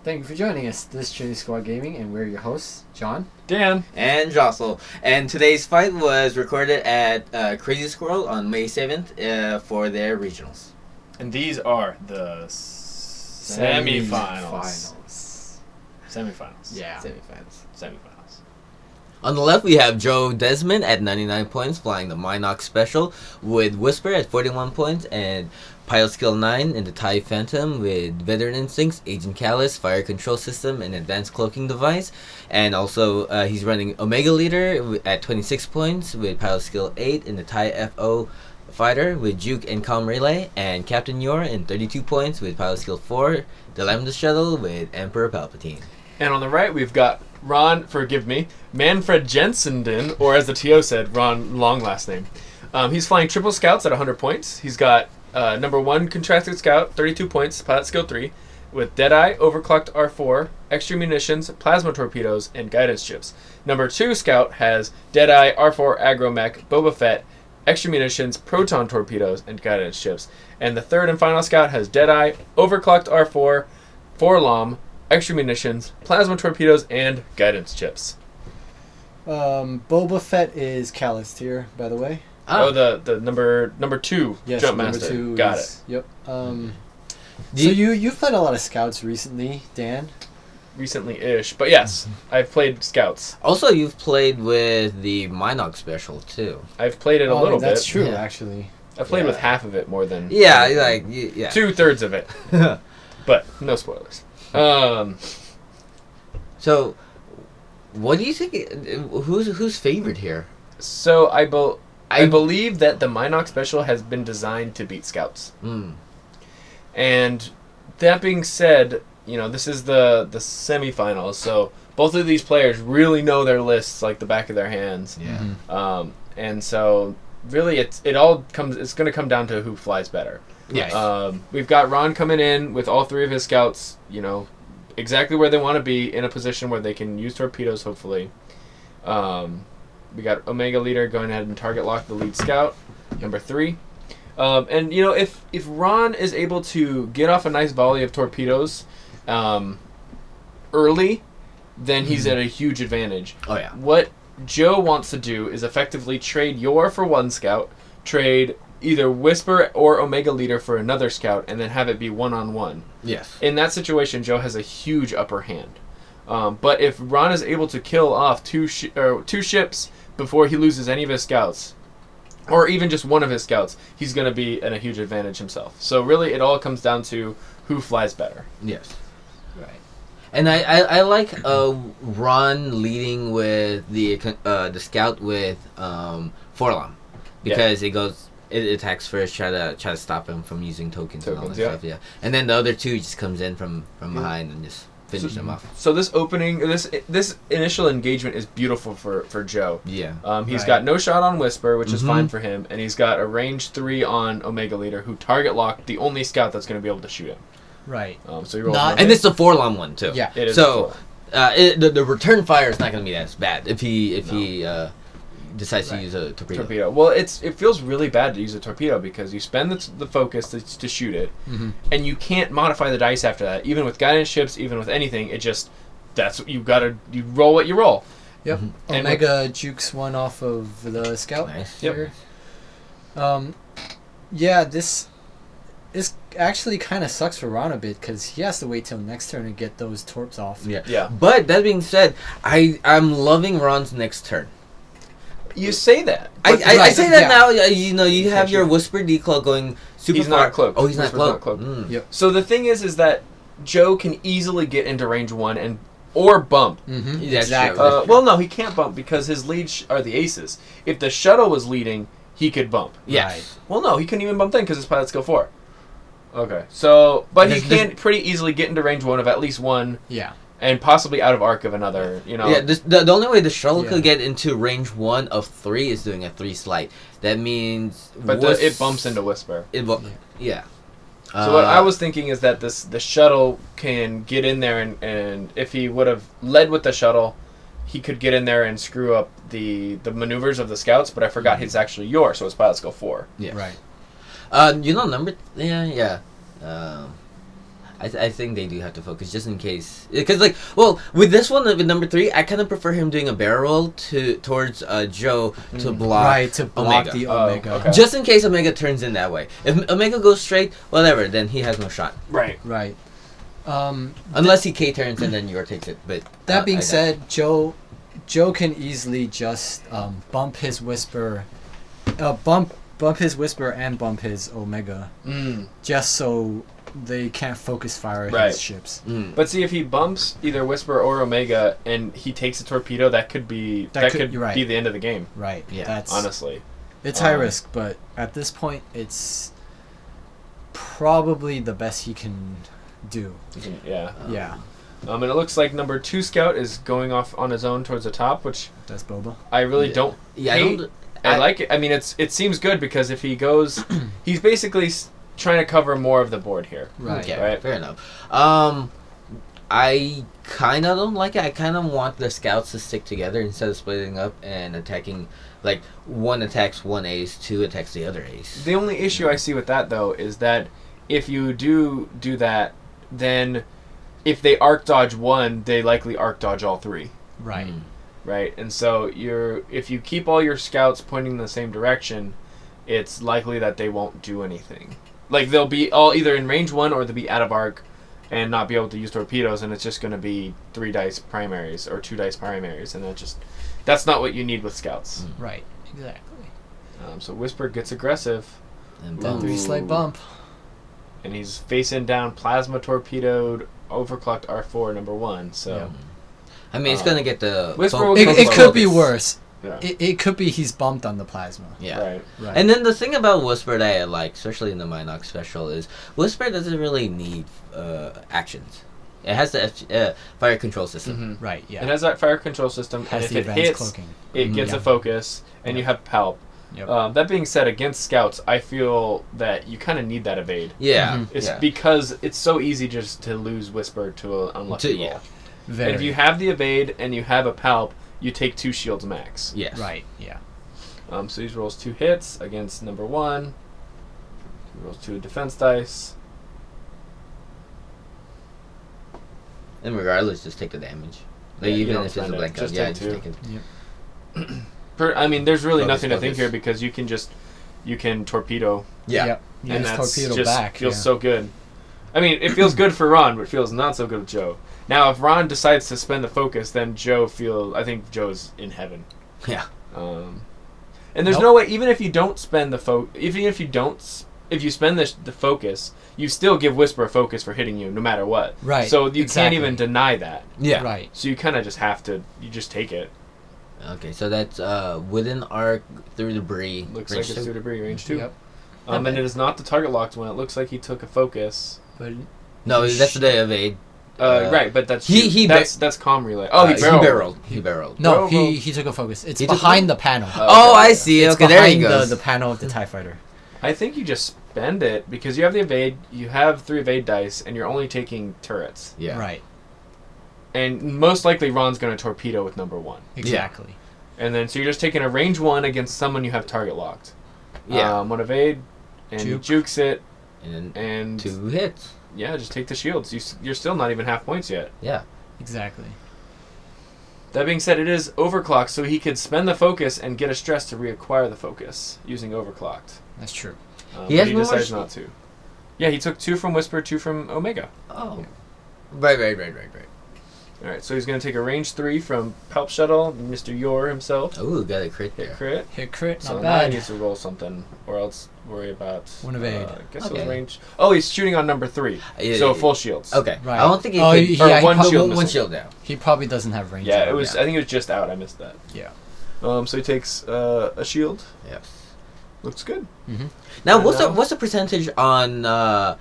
Thank you for joining us. This is Trinity Squad Gaming, and we're your hosts, John, Dan, and Jocelyn. And today's fight was recorded at Crazy Squirrel on May 7th for their regionals. and these are the semifinals. Semifinals. Yeah. Semifinals. On the left, we have Joe Desmond at 99 points, flying the Minox Special, with Whisper at 41 points, and Pilot Skill 9 in the TIE Phantom with Veteran Instincts, Agent Callus, Fire Control System, and Advanced Cloaking Device. And also, he's running Omega Leader at 26 points with Pilot Skill 8 in the TIE FO Fighter with Juke and Calm Relay, and Captain Yor in 32 points with Pilot Skill 4, the Lambda Shuttle with Emperor Palpatine. And on the right, we've got Manfred Jensenden, or as the TO said, Ron, long last name. He's flying triple scouts at 100 points. He's got number 1 contracted scout, 32 points, pilot skill 3, with Deadeye, overclocked R4, extra munitions, plasma torpedoes, and guidance chips. Number 2 scout has Deadeye, R4, aggro mech, Boba Fett, extra munitions, proton torpedoes, and guidance chips. And the 3rd and final scout has Deadeye, overclocked R4, 4 LOM, extra munitions, plasma torpedoes, and guidance chips. Boba Fett is Callus tier, by the way. Oh, the number 2 Yes, jump number master. 2 Got is, it. Yep. So you've played a lot of scouts recently, Dan. Recently-ish, but yes, I've played scouts. Also, you've played with the Minox Special, too. I've played it a little bit. That's true, Yeah. actually. I've played with half of it more than Yeah, like, yeah. 2/3 of it, but no spoilers. So, what do you think? Who's favored here? So I believe that the Minox Special has been designed to beat scouts. And that being said, this is the semifinals, so both of these players really know their lists like the back of their hands. Yeah. And so really it's going to come down to who flies better. Yes. We've got Ron coming in with all 3 of his scouts, exactly where they want to be, in a position where they can use torpedoes, hopefully. We got Omega Leader going ahead and target lock the lead scout, number 3. And if Ron is able to get off a nice volley of torpedoes early, then he's at a huge advantage. Oh yeah. What Joe wants to do is effectively trade Yor for 1 scout, trade either Whisper or Omega Leader for another scout, and then have it be 1-on-1. Yes. In that situation, Joe has a huge upper hand. But if Ron is able to kill off 2 ships before he loses any of his scouts, or even just one of his scouts, he's going to be in a huge advantage himself. So really, it all comes down to who flies better. Yes. Right. And I like Ron leading with the scout with Forlom, because it attacks first, try to stop him from using tokens and all that stuff. Yeah. And then the other 2 just comes in from behind and just finish them off. So this initial engagement is beautiful for Joe. Yeah. He's got no shot on Whisper, which is fine for him, and he's got a range 3 on Omega Leader, who target locked the only scout that's going to be able to shoot him. Right. So he rolls And it's the Forlom one too. Yeah. It is So the return fire is not going to be as bad if he decides to use a torpedo. Well, it feels really bad to use a torpedo because you spend the focus to shoot it, and you can't modify the dice after that. Even with guidance ships, even with anything, that's what you roll what you roll. Yep. And Omega jukes 1 off of the scout. Nice. Here. Yeah, this actually kind of sucks for Ron a bit because he has to wait till next turn to get those torps off. Yeah. But that being said, I'm loving Ron's next turn. You say that. I say that yeah. now. You have your Whisper decloak going super He's far. not cloaked. Oh, he's not Whisper's cloaked. not cloaked. Yep. So the thing is that Joe can easily get into range 1 or bump. That's Exactly. true. Well, no, he can't bump because his leads are the aces. If the shuttle was leading, he could bump. Yes. Well, no, he couldn't even bump then because his pilot skill 4. Okay. So, but he can pretty easily get into range 1 of at least 1. Yeah. And possibly out of arc of another, Yeah, the only way the shuttle could get into range 1 of 3 is doing a 3 slight. That means... But it bumps into Whisper. Yeah. So what I was thinking is that the shuttle can get in there, and if he would have led with the shuttle, he could get in there and screw up the maneuvers of the scouts, but I forgot he's actually Yor, so his pilot skill 4. Yeah. Right. Number... Yeah. I think they do have to focus just in case. Because, like, well, with this one, with number 3, I kind of prefer him doing a barrel roll towards Joe to block Right, to block Omega. the Oh, Omega. okay. Just in case Omega turns in that way. If Omega goes straight, whatever, then he has no shot. Right. Right. Unless he K turns and then Yor takes it. But That being I- said, Joe can easily just bump his Whisper, bump his Whisper and bump his Omega, just so they can't focus fire at Right. his ships. But see, if he bumps either Whisper or Omega and he takes a torpedo, that could be you're right. be the end of the game. Right. Yeah, That's Honestly, it's high risk, but at this point, it's probably the best he can do. yeah. Yeah, And it looks like number 2 scout is going off on his own towards the top, which that's Boba. I really Yeah. don't. Yeah, hate. I I- like it. I mean, it seems good because if he goes, he's basically trying to cover more of the board here. Right. Okay, Right. fair enough. I kind of don't like it. I kind of want the scouts to stick together instead of splitting up and attacking. Like, one attacks one ace, 2 attacks the other ace. The only issue I see with that though is that if you do that, then if they arc dodge 1, they likely arc dodge all 3. Right. Right, and so if you keep all your scouts pointing in the same direction, it's likely that they won't do anything. Like they'll be all either in range 1 or they'll be out of arc, and not be able to use torpedoes, and it's just going to be 3 dice primaries or 2 dice primaries, and that's not what you need with scouts. Right. Exactly. So Whisper gets aggressive, And Ooh. then 3 slight bump. and he's facing down plasma torpedoed overclocked R4 number 1. So. Yep. I mean, it's gonna get the Whisper fo- will It, Focus it could be focus. worse. Yeah. It could be he's bumped on the plasma. Yeah. Right. Right. And then the thing about Whisper that I like, especially in the Minox special, is Whisper doesn't really need actions. It has the fire control system. Mhm. right. Yeah. It has that fire control system, Has and the if it advanced hits, cloaking. it gets Yeah. a focus, and you have palp. Yep. That being said, against scouts, I feel that you kind of need that evade. Yeah. Mhm. It's yeah. because it's so easy just to lose Whisper to an unlucky roll. Yeah. Very. And if you have the evade and you have a palp, you take 2 shields max. Yes. Right. Yeah. So he rolls 2 hits against number 1. He rolls 2 defense dice. And regardless, just take the damage. Like, Yeah, you even don't if it's a spend it. blank out, Just yeah, take just 2. take it. I mean, there's really Focus, nothing to think focus. here because you can torpedo. Yeah. Yep. You And just that's torpedo just back. feels yeah. so good. I mean, it feels good for Ron, but it feels not so good with Joe. Now, if Ron decides to spend the focus, then I think Joe's in heaven. Yeah. And there's Nope. no way, even if you don't spend if you spend the focus, you still give Whisper a focus for hitting you no matter what. Right, So you exactly. can't even deny that. Yeah. Right. So you kind of just have to, you just take it. Okay, so that's within arc through debris. Looks range like it's two. through debris, range 2. Yep. And it is not the target locked one. It looks like he took a focus. But No, that's the evade. Right, but that's he that's comm relay. Oh, he barreled. He barreled. no, Bravo. he took a focus. It's He took behind the panel. Oh, I see. It's Okay, there he behind goes. the panel of the TIE fighter. I think you just spend it because you have the evade, you have 3 evade dice, and you're only taking turrets. Yeah. Right. And most likely Ron's going to torpedo with number 1. Exactly. And then so you're just taking a range 1 against someone you have target locked. Yeah. 1 evade, and Juke. jukes it, And then and 2 hits. yeah, just take the shields. You're still not even half points yet. Yeah. Exactly. That being said, it is overclocked, so he could spend the focus and get a stress to reacquire the focus using overclocked. That's true. He But has he no more decides sh- not to. Yeah, he took 2 from Whisper, 2 from Omega. Oh. Right. Alright, so he's going to take a range 3 from Palp Shuttle, Mr. Yor himself. Ooh, got a crit Hit there. crit. Hit crit, So not now he bad. needs to roll something, or else worry about... One evade. I guess it Okay. was range... Oh, he's shooting on number 3. Yeah, So yeah, full shields. Okay. Right. I don't think he Oh, could. yeah, he one probably, shield one missile. shield down. he probably doesn't have range. Yeah, on it was. Yeah. I think it was just out. I missed that. Yeah. So he takes a shield. Yes. Looks good. Mm-hmm. Now, And what's the percentage on a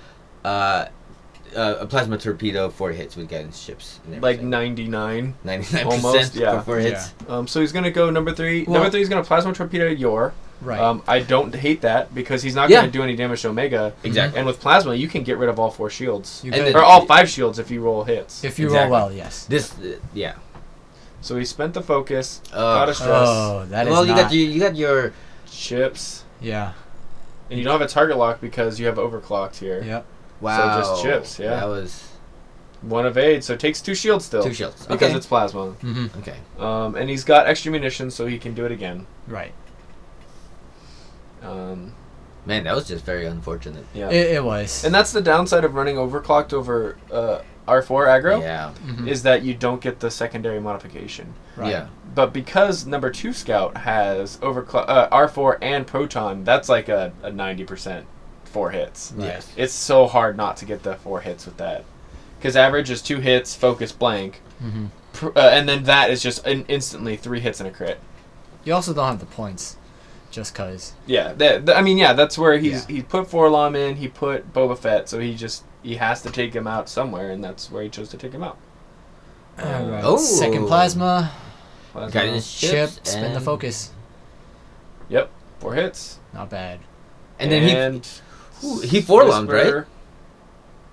plasma torpedo for hits with guidance ships? and Like everything? 99. 99% almost, yeah. for 4 hits. So he's gonna go number 3. Well- Number 3 is gonna plasma torpedo Yor. Right. I don't hate that because he's not Yeah. gonna do any damage to Omega. Exactly. And with plasma, you can get rid of all 4 shields, You and could- then- or all 5 shields if you roll hits. if you Exactly. roll well, yes. This, yeah. So he spent the focus. Got a stress. Oh, that is Well, you not. got your Chips. Yeah. And you don't have a target lock because you have overclocked here. Yep. Wow. So just chips, yeah. That was 1 evade, so it takes 2 shields still. 2 shields. Because Okay. it's plasma. Mm-hmm. Okay. And he's got extra munitions, so he can do it again. Right. Man, that was just very unfortunate. Yeah. It was. And that's the downside of running overclocked over R4 aggro, Yeah. Mhm. is that you don't get the secondary modification. Right. Yeah. But because number 2 scout has R4 and proton, that's like a 90% 4 hits. Right. Yes. It's so hard not to get the 4 hits with that. Because average is 2 hits, focus, blank. Mm-hmm. And then that is just instantly 3 hits and a crit. You also don't have the points, just cause. Yeah, that's where he put Forlom in, he put Boba Fett, so he has to take him out somewhere, and that's where he chose to take him out. All right. Oh. Second plasma. Guidance Chip. chips. Spin the and- focus. Yep, 4 hits. Not bad. And then he forlomed, Whisper- right?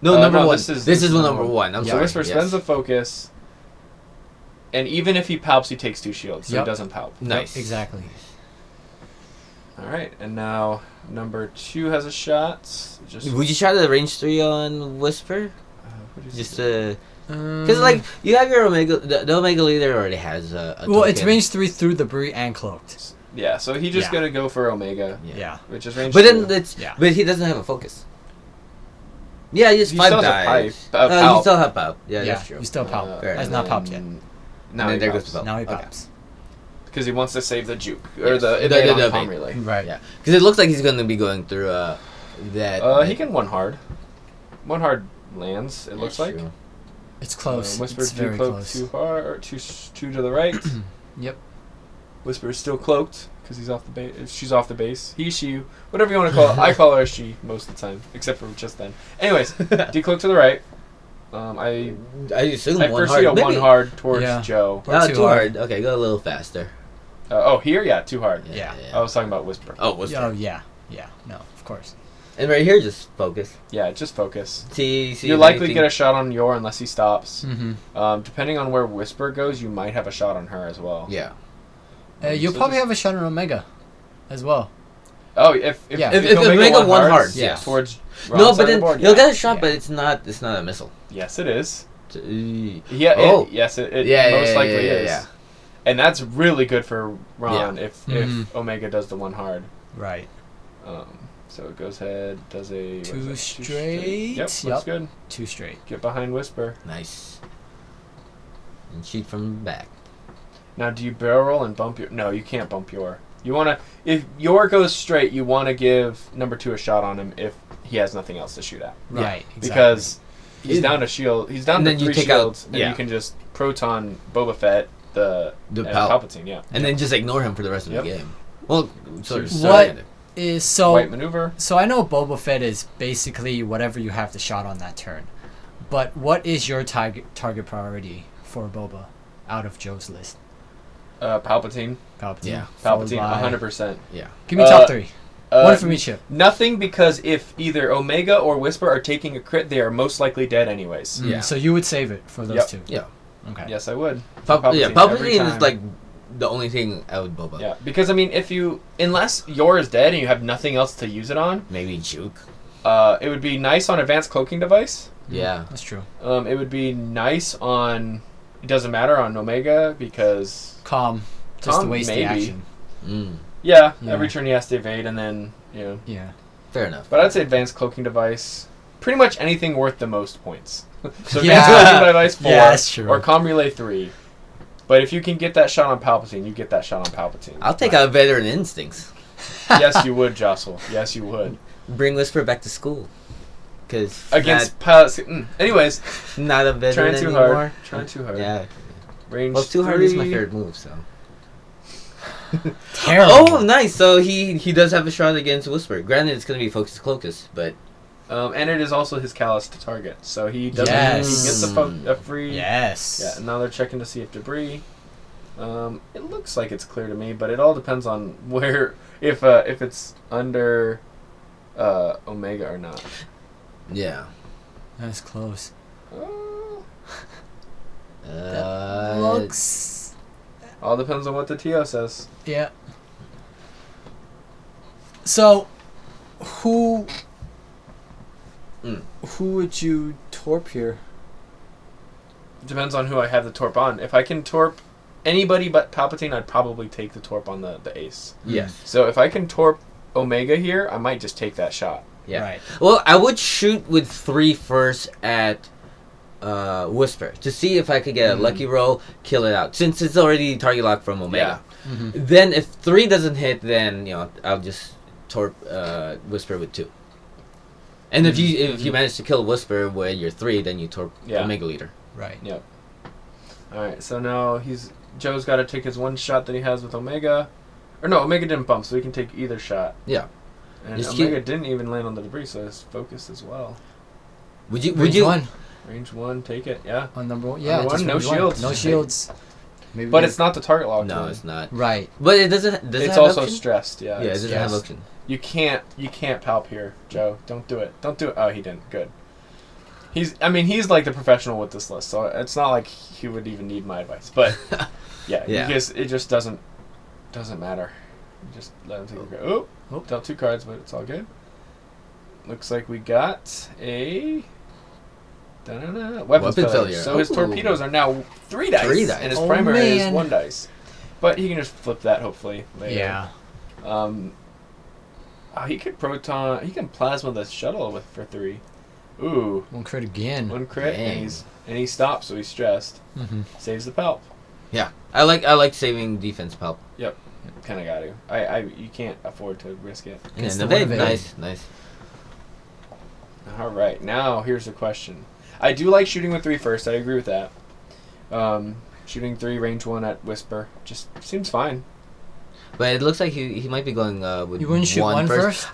No, number no, 1. this is number 1. I'm So sorry. Whisper spends the focus, and even if he palps, he takes 2 shields, so Yep. he doesn't palp. Nice. Exactly. Alright, and now number 2 has a shot. Just Would you try the range 3 on Whisper? what is Just it? because like you have your Omega, the Omega leader already has a Well, it's token. range 3 through debris and cloaked. Yeah, so he just Yeah. gonna go for Omega, Yeah. which is range But 2. then it's Yeah. but he doesn't have a focus. Yeah, he has He 5 still has a dice. pipe, You palp. still have pop. Yeah, Yeah. that's true. You still palp. Uh, Fair That's enough. not popped yet. Now And then he there goes pops. the palp. Now he Okay. pops. Because he wants to save the juke or Yes. the The evade on evade. comm relay. Right. Yeah, because it looks like he's gonna be going through that. He can 1 hard. 1 hard lands. It looks like. True. It's close. Whisper It's too very cloaked, close. too hard, or two to the right. Yep. Whisper is still cloaked because he's off the base. She's off the base. He, she, whatever you want to call it. I call her she most of the time, except for just then. Anyways, decloak to the right. I assume I 1 first hard. see a Maybe. 1 hard towards Yeah. Joe. Or Oh, too too hard. hard. Okay, go a little faster. Here, yeah, 2 hard. Yeah. I was talking about Whisper. Oh, Whisper. Oh, yeah. Yeah. No, of course. And right here, just focus. Yeah, just focus. See You if likely anything- get a shot on Yor unless he stops. Mm-hmm. Depending on where Whisper goes, you might have a shot on her as well. Yeah. You'll So probably just- have a shot on Omega as well. Oh, if Yeah. If Omega 1 hard, yeah. towards No, Ron's side but of the then board, you'll yeah. get a shot, Yeah. but it's not a missile. Yes, it is. Yeah. Yeah. Oh. Yes, it Yeah, most yeah, likely yeah, is. yeah. And that's really good for Ron if Mhm. Omega does the 1 hard. Right. So it goes ahead, does a what is 2 that? straight. Yep, looks Yep. good. 2 straight. Get behind Whisper. Nice. And shoot from the back. Now, do you barrel roll and bump your? No, you can't bump Yor. You wanna if Yor goes straight, you want to give number 2 a shot on him if he has nothing else to shoot at. Right. Exactly. Because he's It- down to shield. He's down and to then you 3 take out- shields, and yeah. you can just proton Boba Fett The and Palp. Palpatine. Yeah. And then just ignore him for the rest of Yep. the game. Well, sort of. What is so? White maneuver. So I know Boba Fett is basically whatever you have to shot on that turn, but what is your target priority for Boba out of Joe's list? Palpatine. Palpatine. Yeah. followed Palpatine. by- 100%. Yeah. Give me top 3. Uh, One from each ship. Nothing, because if either Omega or Whisper are taking a crit, they are most likely dead anyways. Yeah. So you would save it for those Yep. 2. Yeah. Okay. Yes, I would. Yeah, every Palpatine is time. like the only thing I would Boba. Yeah, because I mean, unless Yor is dead and you have nothing else to use it on, Maybe Juke. it would be nice on advanced cloaking device. Yeah. That's true. It would be nice on. It doesn't matter on Omega because Calm. Just to Calm, waste the maybe. action. Mm. yeah, Yeah. every turn he has to evade and then Yeah. Fair enough. But I'd say advanced cloaking device. Pretty much anything worth the most points. So Yeah. advanced cloaking device 4 Yeah, that's true. or comm relay 3. But if you can get that shot on Palpatine, you get that shot on Palpatine. I'll take out Veteran Instincts. Yes, you would, Jocelyn. Yes, you would. Bring Whisper back to school. Because Against anyways, not a veteran trying too anymore. hard. Trying too hard. Yeah. Range Well, too hard is my 3. favorite move, so. Terrible. Oh, nice. So he does have a shot against Whisper. Granted, it's going to be Focus Clocus, but And it is also his callus to target, so he doesn't. Yes. He gets a free. Yes. Yeah. And now they're checking to see if debris. It looks like it's clear to me, but it all depends on where if it's under Omega or not. yeah. That's close. Uh, Looks. All depends on what the TO says. Yeah. So, who Who would you torp here? Depends on who I have the torp on. If I can torp anybody but Palpatine, I'd probably take the torp on the ace. Yes. So if I can torp Omega here, I might just take that shot. Yeah. Right. Well, I would shoot with 3 first at Whisper to see if I could get a lucky roll, kill it out. Since it's already target lock from Omega. Yeah. Mm-hmm. Then if 3 doesn't hit, then I'll just torp Whisper with 2. And if you manage to kill Whisper with your 3, then you torp Omega Leader. Right. Yep. All right. So now Joe's got to take his one shot that he has with Omega, or no, Omega didn't bump, so he can take either shot. Yeah. And Just Omega didn't even land on the debris, so it's focused as well. Would you? Range 1 Range 1, take it. Yeah. on number 1. Yeah. Number just one, no range 1. shields. No shields. Maybe But it's not the target lock. No, one. it's not. right. But it doesn't. Does it It's have also option? stressed. Yeah. Yeah, it it's doesn't have stressed. option. You can't palp here, Joe. Don't do it. Don't do it. Oh, he didn't. Good. He's like the professional with this list, so it's not like he would even need my advice. But yeah, because it just doesn't matter. You just let him take a card. Oh, dealt 2 cards, but it's all good. Looks like we got a weapons failure. So his torpedoes are now 3 dice. 3 dice. And his Oh, primary is man. 1 dice. But he can just flip that hopefully later. Yeah. He could proton. He can plasma the shuttle for 3. Ooh, 1 crit again. 1 crit, Dang. and he stops, so he's stressed. Mm-hmm. Saves the palp. Yeah, I like saving defense help. Yep, kind of got to. You can't afford to risk it. And It's then the the one big, evade. nice. All right, now here's the question. I do like shooting with 3 first. I agree with that. Shooting 3, range 1 at Whisper just seems fine. But it looks like he might be going with. You wouldn't shoot 1 first?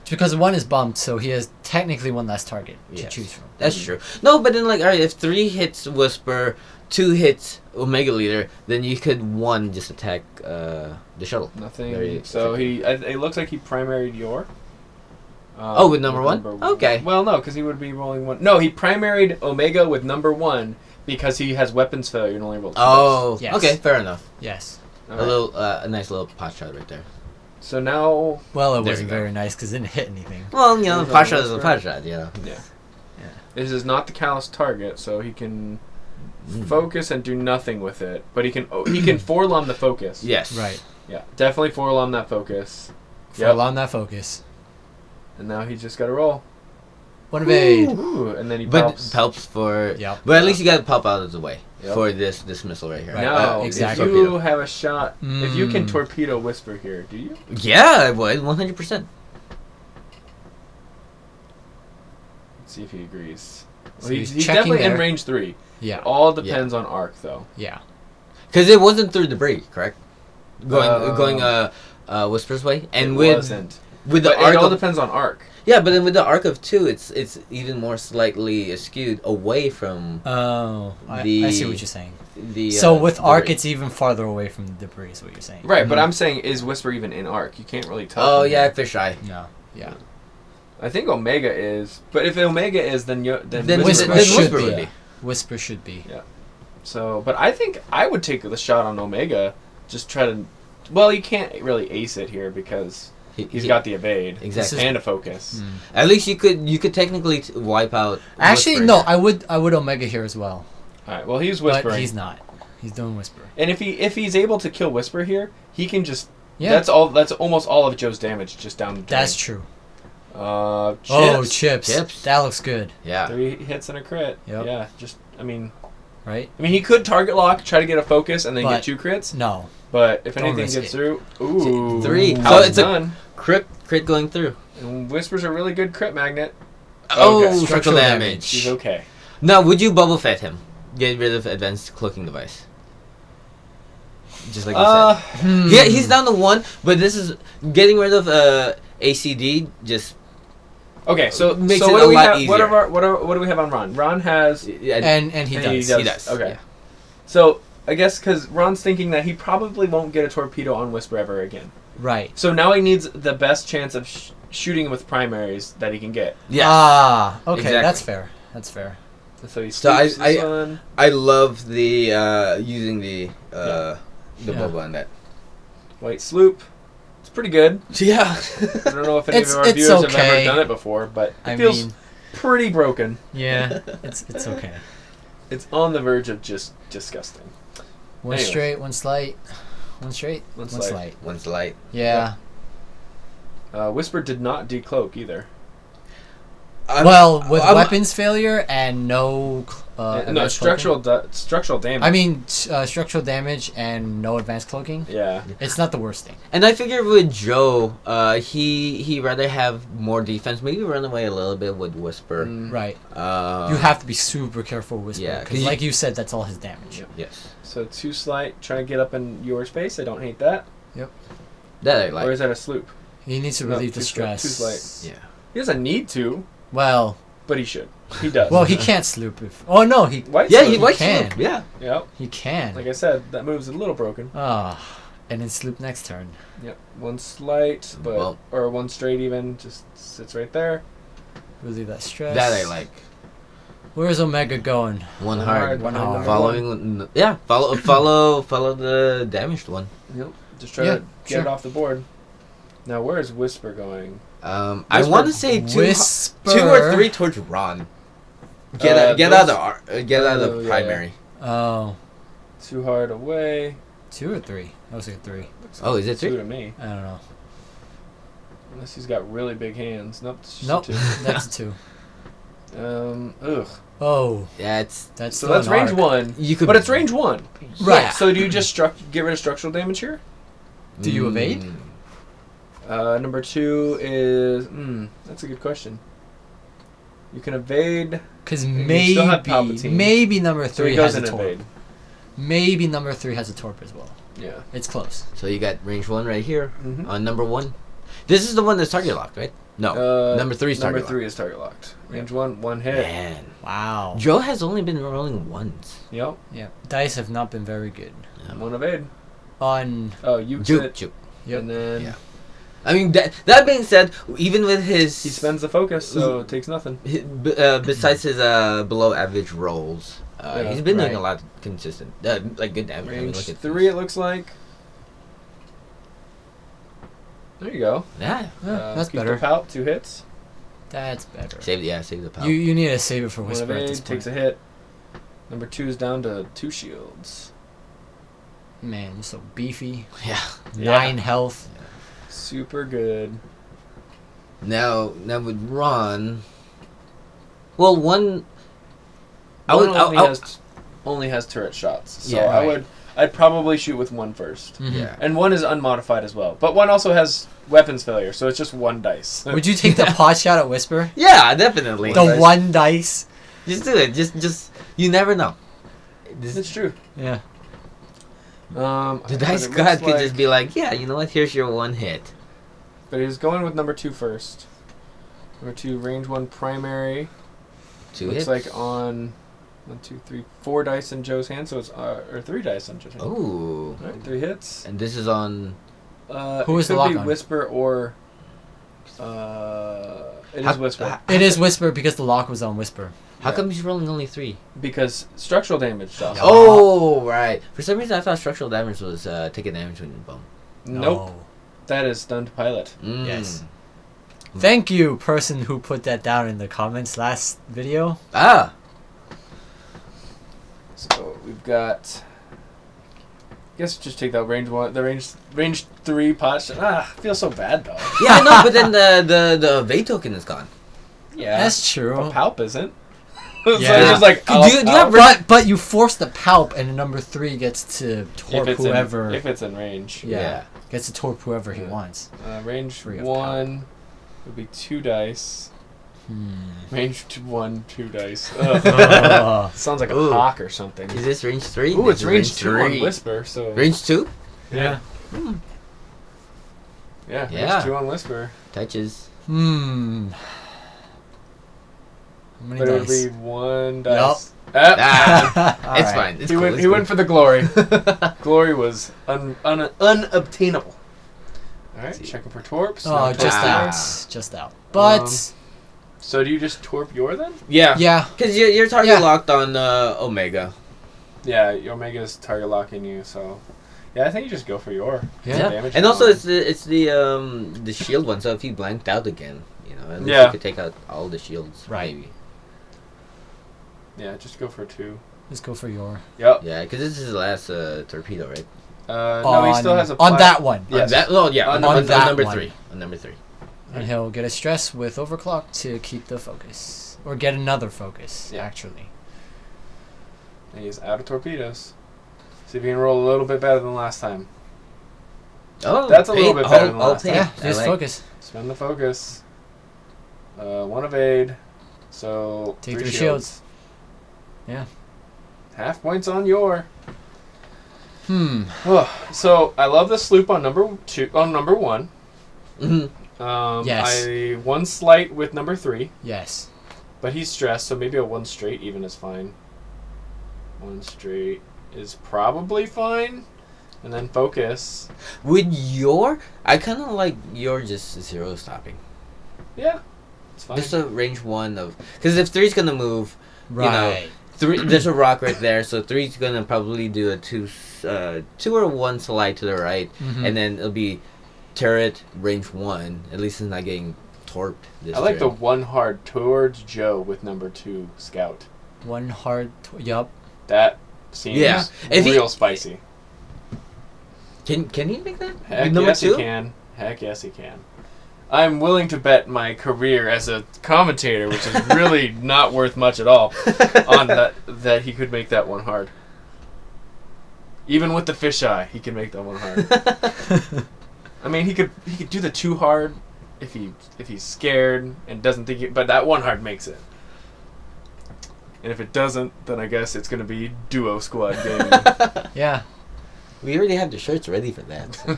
Because 1 is bumped, so he has technically 1 less target to Yes. choose from. That's true. No, but then alright, if 3 hits Whisper, 2 hits Omega Leader, then you could 1 just attack the shuttle. Nothing. Very So effective. it looks like he primaried your. With number 1? Okay. Well, no, because he would be rolling 1. No, he primaried Omega with number 1 because he has weapons failure and only rolled 2 dice. Oh, Yes. okay, fair enough. Yes. All A right. little, a nice little pot shot right there. So now, Well, it There wasn't you go. very nice because it didn't hit anything. Well, Here's pot a shot is a Whisper. pot shot, yeah, Yeah. this is not the callous target, so he can Mm. focus and do nothing with it. But he can forlom the focus. Yes. Right. Yeah, definitely forlom that focus. For along that focus. And now he's just got to roll. 1 evade. Ooh, and then he But palps. helps for. Yep. But at least you got to pop out of the way Yep. for this missile right here. Right. Now, exactly. if you have a shot, if you can Mm. torpedo Whisper here, do you? Yeah, I would 100%. Let's see if he agrees. So Well, he's he's checking definitely in there. range 3. Yeah. It all depends on arc, though. Yeah. Because it wasn't through debris, correct? Uh, Going Whisper's way, and It with wasn't. with the But arc it all of, depends on arc. yeah, but then with the arc of 2, it's even more slightly skewed away from Oh, I see what you're saying. the. So with arc, debris. it's even farther away from the debris. Is what you're saying. Right, but I'm saying, is Whisper even in arc? You can't really tell. Oh from yeah, here. fisheye. No. Yeah. I think Omega is, but if Omega is, then Then Whisper then should Whisper be. would be. Whisper should be. So, but I think I would take the shot on Omega. Just try to. Well, you can't really ace it here because he's got the evade Exactly. and a focus. Mm. At least you could technically wipe out. Actually, Whisper no. here. I would Omega here as well, All right. Well, he's whispering, but he's not. He's doing Whisper. and if he's able to kill Whisper here, he can just. Yeah. That's all. That's almost all of Joe's damage just down the drain. That's true. Chips. Oh, chips. Chips. That looks good, Yeah. 3 hits and a crit. Yep. Yeah. Just. I mean, right? he could target lock, try to get a focus, and then But- get 2 crits. No. But if Don't anything risk gets it. through, ooh, 3. How So it's it's a done. crit going through. And Whisper's a really good crit magnet. Oh, Okay. structural Structural damage. He's okay. Now, would you bubble fed him? Get rid of advanced cloaking device. Just like you said. Hmm. Yeah, he's down to 1, but this is getting rid of ACD. Just Okay, so Makes so it what a do we lot have? easier. What do we have on Ron? Ron has And he and does. He does. Okay, Yeah. so I guess because Ron's thinking that he probably won't get a torpedo on Whisper ever again. Right. So now he needs the best chance of shooting with primaries that he can get. Yeah. Ah. Okay. Exactly. That's fair. That's fair. So he So I- scoops this one. I love the using the Yeah. bubble on that. White sloop. It's pretty good. Yeah. I don't know if any It's- of our it's viewers have okay. ever done it before, but it I feels mean- pretty broken. Yeah, it's okay. It's on the verge of just disgusting. One Anyways. straight, one slight, one straight, One one slight. slight. One's light. Yeah. Whisper did not decloak either. Well, with weapons failure and no No, advanced structural cloaking. structural damage. I mean, structural damage and no advanced cloaking. yeah. It's not the worst thing. And I figured with Joe, he rather have more defense, maybe run away a little bit with Whisper. Right. Uh, You have to be super careful with Whisper. yeah, 'cause Because, you- like you said, that's all his damage. Yep. Yes. So 2 slight, trying to get up in your space. I don't hate that. That I like. Or is that a sloop? He needs to No, relieve the too slight, stress. too slight. Yeah. He doesn't need to, Well, but he should. He does. well, he can't sloop if. Oh no, he White Yeah, sloop. he white can. sloop. Yeah. Yep. he can. Like I said, that move's a little broken. Ah, and then sloop next turn. Yep. 1 slight, but Well- or 1 straight even, just sits right there. Relieve that stress. That I like. Where's Omega going? One One hard. hard, one behind hard. number Following. Yeah. Follow the damaged one. Yep. Just try Yeah, to get sure. it off the board. Now, where is Whisper going? I Whisper- want to say Whisper. 2 or 3 towards Ron. Get out those- of the Oh, yeah, primary. Oh, Too hard away. 2 or 3? I was like 3. Looks Oh, is it 2 3? to me? I don't know. Unless he's got really big hands. Nope. It's just a Nope, 2. that's a 2. Ugh. Oh, Yeah, it's that's So still that's an range arc. 1. you could. But it's range 1. Right. So do you just get rid of structural damage here? Do you evade? Number 2 is... that's a good question. You can evade... Because You still have Palpatine. maybe number So he 3 goes has a in torp. evade. Maybe number 3 has a torp as well. Yeah. It's close. So you got range 1 right here Mhm. on number 1. This is the one that's target locked, right? No. number 3 is Number target 3 is target locked. Range 1 hit. Man. Wow. Joe has only been rolling once. Yep. Yeah, dice have not been very good. 1 evade. On Oh, you Juke, hit. juke. Yep. And then Yeah. I mean, that being said, even with his... he spends the focus, so it takes nothing. besides his below average rolls, Yeah, he's been doing right. a lot of consistent, like good damage. I mean, Range look at 3, it looks like. There you go. Yeah. Yeah, that's keep better. The palp, 2 hits. That's better. Save the power. You need to save it for 1 Whisper at this evade, point. takes a hit. Number 2 is down to 2 shields. Man, you're so beefy. Yeah. 9 health. Super good. Now with Ron. Well, one. One only has turret shots, so Yeah, right. I'd probably shoot with 1 first. Mhm. Yeah. And 1 is unmodified as well, but 1 also has weapons failure, so it's just 1 dice. Would you take the pot shot at Whisper? Yeah, definitely. The dice. 1 dice? Just do it. Just you never know. It's true. Yeah. The dice god could just be like, yeah, you know what? Here's your 1 hit. But he's going with number 2 first. Number 2, range 1 primary. 2 Looks hits. like on 1, 2, 3, 4 dice in Joe's hand, so it's or 3 dice on Joe's hand. Oh. All right, 3 hits. And this is on. Who is it the could lock be on? Whisper or it is Whisper It is Whisper because the lock was on Whisper. How Yeah. come he's rolling only 3? because structural damage. Josh. Oh, right. For some reason, I thought structural damage was taking damage when you bump. Nope, No. that is stunned pilot. Mm. Yes. Thank you, person who put that down in the comments last video. Ah. So we've got. I guess just take that range 1, the range 3 pot shot. I feel so bad though. Yeah, I know, but then the evade token is gone. Yeah, That's true. but Palp isn't. So Yeah. it's just like Do you have But you force the palp, and number 3 gets to torp whoever. if it's in range. Yeah, gets to torp whoever he Yeah. wants. Range Free of 1 would be 2 dice. Hmm. Range 1, 2 dice. Ugh. Ugh. Sounds like a Ooh. hawk or something. Is this range 3? Ooh, This it's is range 2 on 3. Whisper. So Range 2? Yeah. yeah, Yeah. range 2 on Whisper. Touches. Hmm. How many But it would dice? be 1 Nope. dice. Ah, All it's right. fine. It's He cool, went. it's He cool. went for the glory. Glory was unobtainable. All right, checking for torps. Oh, No just torps Ah. there. out. Just out. But Um, So do you just torp your then? Yeah. yeah, Because you're target Yeah. locked on Omega. Yeah, your Omega's target locking you. So yeah, I think you just go for your Yeah. damage. And also on. it's the shield one, so if he blanked out again, You know, at least Yeah. you could take out all the shields. Right. Maybe. Yeah, just go for 2. Let's go for your. Yep. Yeah, because this is his last torpedo, right? No, he still has a on that one. Yes. On that, oh yeah, On on that number one. 3. On number 3. And he'll get a stress with overclock to keep the focus. Or get another focus, Yeah. actually. And he's out of torpedoes. See if he can roll a little bit better than last time. Oh, That's a little bit better than last paint. Yeah, I just like- focus. Spend the focus. 1 evade. So Take 3 3 shields. Yeah. Half points on your. Hmm. So I love the sloop on number 2. On number 1. Mhm. Yes. I 1 slight with number 3, Yes. but he's stressed, so maybe a 1 straight even is fine. 1 straight is probably fine, and then focus. With your, I kind of like your just 0 stopping. Yeah, it's fine. Just a range 1 of, because if 3's gonna move, Right. 3 there's a rock right there, so 3's gonna probably do a 2 or 1 slide to the right, Mhm. and then it'll be turret range 1. At least it's not getting torped. This I like the turn. 1 hard towards Joe with number 2 scout. One hard. Yup. That seems Yeah. If he- real spicy. Can he make that? Heck With number yes, 2? he can. Heck yes, he can. I'm willing to bet my career as a commentator, which is really not worth much at all, on that he could make that 1 hard. Even with the fisheye, he can make that 1 hard. I mean, he could do the 2 hard if he's scared and doesn't think it, but that 1 hard makes it. And if it doesn't, then I guess it's gonna be duo squad game. Yeah. We already have the shirts ready for that. So.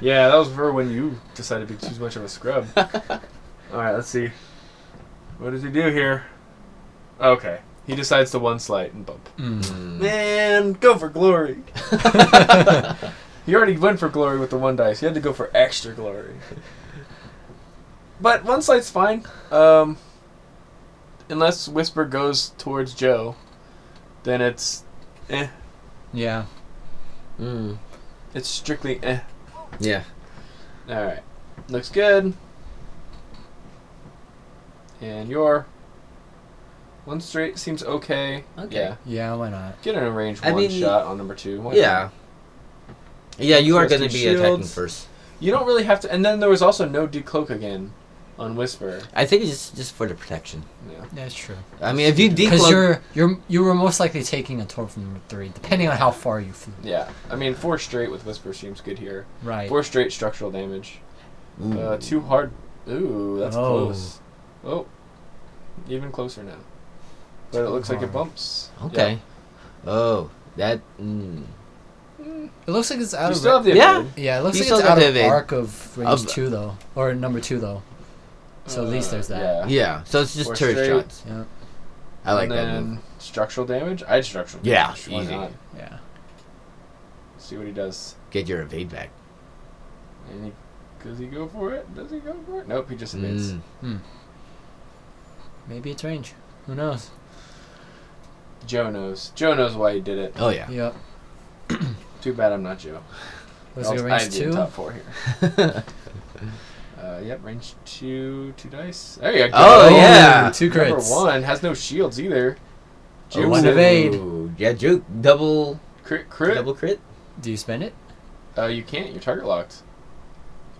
Yeah, that was for when you decided to be too much of a scrub. Alright, let's see. What does he do here? Okay. He decides to 1 slight and bump. Mm. Man, go for glory. He already went for glory with the 1 dice. He had to go for extra glory. But 1 slight's fine. Unless Whisper goes towards Joe, then it's Yeah. Mm. It's strictly Yeah. Alright. Looks good. And your 1 straight seems okay. Okay. Yeah. Yeah, why not? Get an range I 1 mean, shot on number 2. Why Yeah. not? Yeah, you are Trust going to your be attacking shields. first. You don't really have to. And then there was also no decloak again on Whisper. I think it's just for the protection. Yeah. That's true. I mean, if you Because decloak... you were most likely taking a torp from number 3, depending on how far you flew. Yeah. I mean, 4 straight with Whisper seems good here. Right. 4 straight structural damage. Ooh. 2 hard. Ooh, that's Oh. close. Oh. Even closer now. But it looks like it hard. bumps. Okay. Oh, that... Mm. It looks like it's out You of. still have the Yeah. evade. Yeah, it looks You like still it's got out the of evade. arc of range Of- 2 though, or number 2 though. So at least there's that. Yeah. Yeah, so it's just 4 turret straight. shots. Yeah. I like and that then move. structural damage. I'd structural Yeah, damage. Why easy. not? Yeah. See what he does. Get your evade back. And does he go for it? Does he go for it? Nope, he just evades. Mm. Maybe it's range. Who knows? Joe knows. Joe knows why he did it. Oh, yeah. Yep. Too bad I'm not Joe. Looks like a range I'd be in 2. top 4 here. Yep, range 2 dice. There you go. Oh, yeah. 2 Number crits. 1 has no shields either. Jukes one it. evade. Ooh, yeah, juke. Double Crit. double crit. Do you spend it? You can't. You're target locked.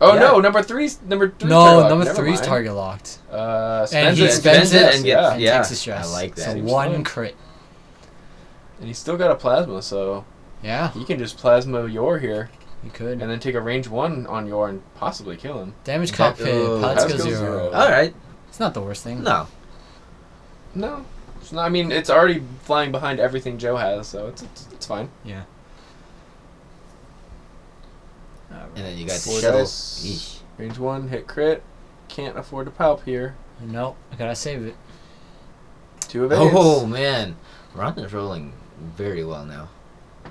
Oh Yeah. no, number 3's target No, locked. number Never 3's mind. target locked. Spends And he it. spends it and yeah. gets And yeah. takes a stress. I like that. So Seems 1 fine. crit. And he's still got a plasma, so Yeah, he can just plasma Yor here, you could. and then take a range 1 on Yor and possibly kill him. Damage That- cockpit. oh, Pilots that's go go 0. zero. All right. It's not the worst thing. No. No, it's not. I mean, it's already flying behind everything Joe has, so it's fine. Yeah. And then you got the 4 shuttle. dice. Eesh. Range 1, hit crit. Can't afford to palp here. Nope, I gotta save it. 2 evades. Oh, man. Ron is rolling very well now.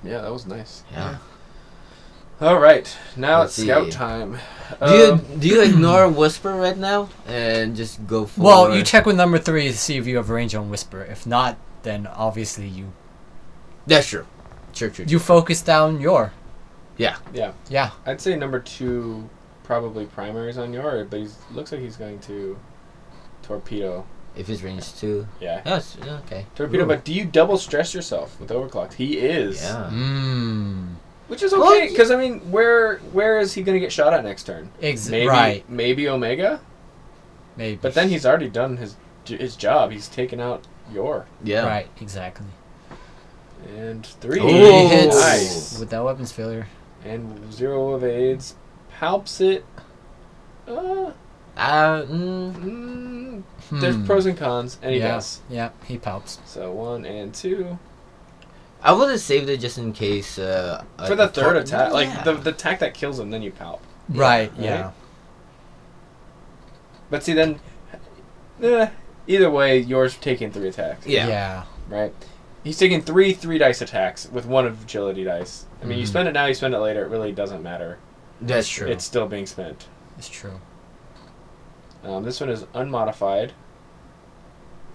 Yeah, that was nice. Yeah. All right, now Let's it's scout see. time. Do you ignore Whisper right now and just go for... Well, you check with number 3 to see if you have range on Whisper. If not, then obviously That's true. True. you focus down your. Yeah. Yeah, Yeah. I'd say number 2 probably primaries on Yor, but looks like he's going to torpedo. If it's range 2. Yeah. Yes, okay. Torpedo, Ooh. but do you double stress yourself with overclocked? He is. Yeah. Which is okay, because, I mean, where is he going to get shot at next turn? Right. Maybe Omega? Maybe. But then he's already done his job. He's taken out Yor. Yeah. Right, exactly. And 3. Ooh. He hits Nice. with that weapons failure. And 0 evades. Palps it. There's pros and cons, and he does. Yeah, he palps. So 1 and 2. I would have saved it just in case. For the third attack, like yeah. the attack that kills him, then you palp. Right, right? yeah. But see, then, either way, yours taking 3 attacks. Yeah. Right? He's taking 3 dice attacks with 1 agility dice. I mean, you spend it now, you spend it later, it really doesn't matter. That's true. It's still being spent. It's true. This one is unmodified.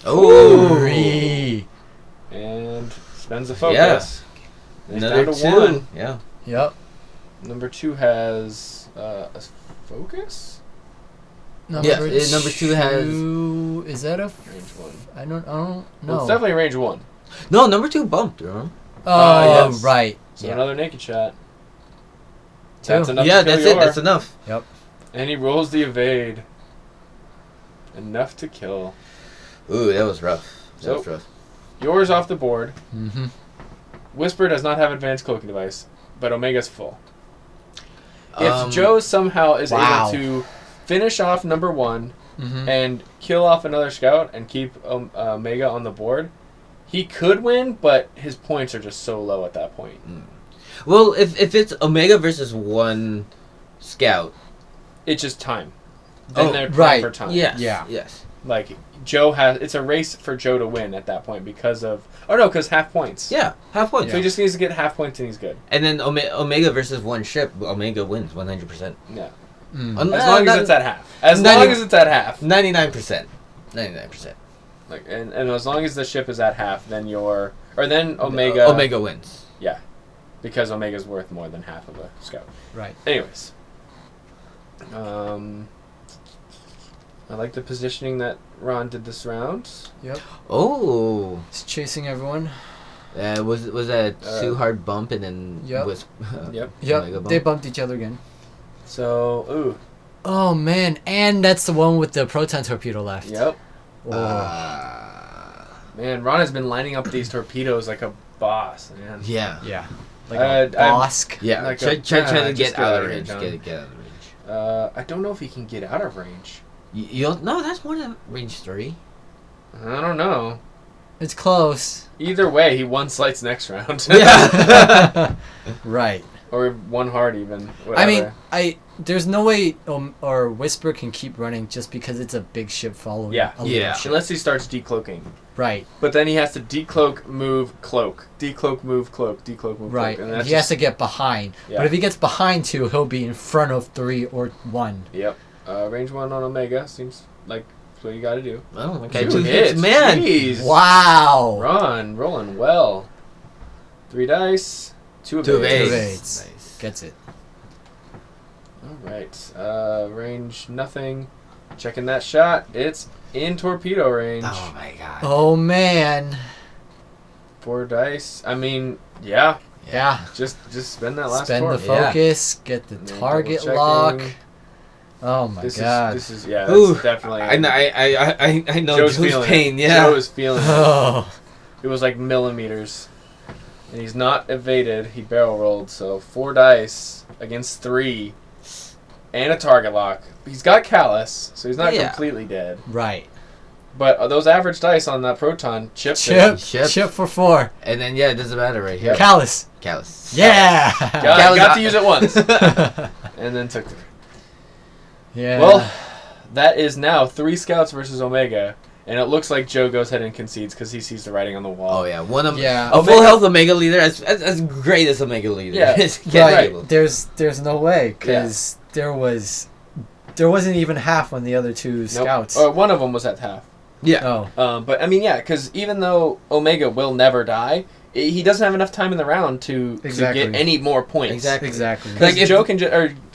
Oh. 3. And spends the focus. And he's Another down to 2. 1. Yeah. Yep. Number 2 has a focus? Number number 2 has. Is that a? Range 1. I don't know. Well, it's definitely range 1. No, number 2 bumped, remember? Oh, yes. right. So Yeah. another naked shot. 2. That's enough Yeah, to kill that's it. Yor. That's enough. Yep. And he rolls the evade. Enough to kill. Ooh, that was rough. That was So- rough. Yours off the board. Mm-hmm. Whisper does not have advanced cloaking device, but Omega's full. If Um, Joe somehow is wow. able to finish off number 1 Mm-hmm. and kill off another scout and keep Omega on the board, he could win, but his points are just so low at that point. Well, if it's Omega versus 1 scout. It's just time. Then Oh, they're right. playing for time. Yes. Yeah. Yes. Like, Joe has... It's a race for Joe to win at that point because of... Oh, no, because half points. Yeah. Half points. So he just needs to get half points and he's good. And then Omega versus 1 ship. Omega wins 100%. Yeah. Mm. As long as it's at half. As long as it's at half. 99%. 99%. Like, and as long as the ship is at half, then you're... Or then Omega... Omega wins. Yeah. Because Omega's worth more than half of a scout. Right. Anyways. I like the positioning that Ron did this round. Yep. Oh. He's chasing everyone. Was that too hard bump and then Yep. was Yep. Yep. Omega bump? They bumped each other again. So, ooh. Oh man, and that's the one with the proton torpedo left. Yep. Oh. Man, Ron has been lining up these torpedoes like a boss, man. Yeah. Yeah. Like I'm- a bosk. Yeah. Like try a- to just get out of here, range. John. Get out of range. I don't know if he can get out of range. No, that's more than range 3. I don't know. It's close. Either way, he won Slights next round. Yeah. Right. Or one hard even. Whatever. I mean, there's no way or Whisper can keep running just because it's a big ship following. Yeah. a little Yeah. ship. Unless he starts decloaking. Right. But then he has to decloak, move, cloak. Decloak, move, cloak. Decloak, move, Right. cloak. And And that's he has to get behind. Yeah. But if he gets behind 2, he'll be in front of 3 or 1. Yep. Range 1 on Omega seems like that's what you got to do. Oh, okay. 2 2 hits. hits, man. Jeez. Wow. Ron, rolling well. 3 dice. 2 2 evades. evades. evades. Nice. Gets it. Alright. Range nothing. Checking that shot. It's in torpedo range. Oh my god. Oh man. 4 dice. I mean, yeah. Yeah. Just spend that last Spend the torp. Yeah. focus. Get the And then target double-checking. lock. Oh my This god. is yeah. That's Ooh, definitely. I know Joe's Joe's feeling pain. it. Yeah. Joe is feeling it. Oh. It was like millimeters. And he's not evaded. He barrel rolled. So 4 dice against 3. And a target lock. He's got callus, so he's not Yeah. completely dead. Right. But those average dice on that proton chipped Chip. him. Chip. Chip for 4. And then yeah, it doesn't matter right here. Callus. Callus. Yeah. Got to use it once. And then took 3. Yeah. Well, that is now 3 scouts versus Omega. And it looks like Joe goes ahead and concedes because he sees the writing on the wall. Oh yeah, one of Yeah. a full health Omega leader as great as Omega leader. Yeah. is. right. Right. There's no way because there wasn't even half on the other 2 Nope. scouts. One of them was at half. Yeah. Oh. But I mean, yeah, because even though Omega will never die, he doesn't have enough time in the round to Exactly. get any more points. Exactly. Exactly. Because Like, if- Joe can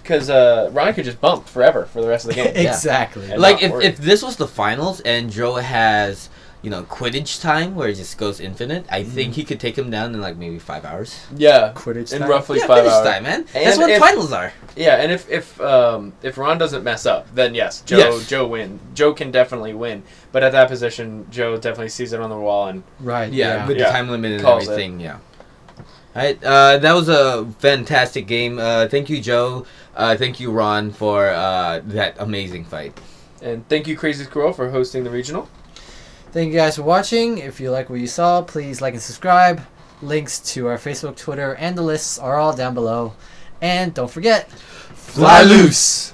because Ron could just bump forever for the rest of the game. Exactly. And Like not worry. if this was the finals and Joe has Quidditch time where it just goes infinite, I think he could take him down in like maybe 5 hours. Yeah, Quidditch in time? roughly Yeah, 5 Quidditch hours. time, man. And That's what if- finals are. Yeah, and if Ron doesn't mess up, then yes, Joe Yes. Joe win. Joe can definitely win. But at that position, Joe definitely sees it on the wall and Right. Yeah, with Yeah. the time limit and Calls everything. Yeah. All right, that was a fantastic game. Thank you, Joe. Thank you, Ron, for that amazing fight. and thank you, Crazy Squirrel, for hosting the regional. Thank you guys for watching. If you like what you saw, please like and subscribe. Links to our Facebook, Twitter, and the lists are all down below. And don't forget, Fly loose.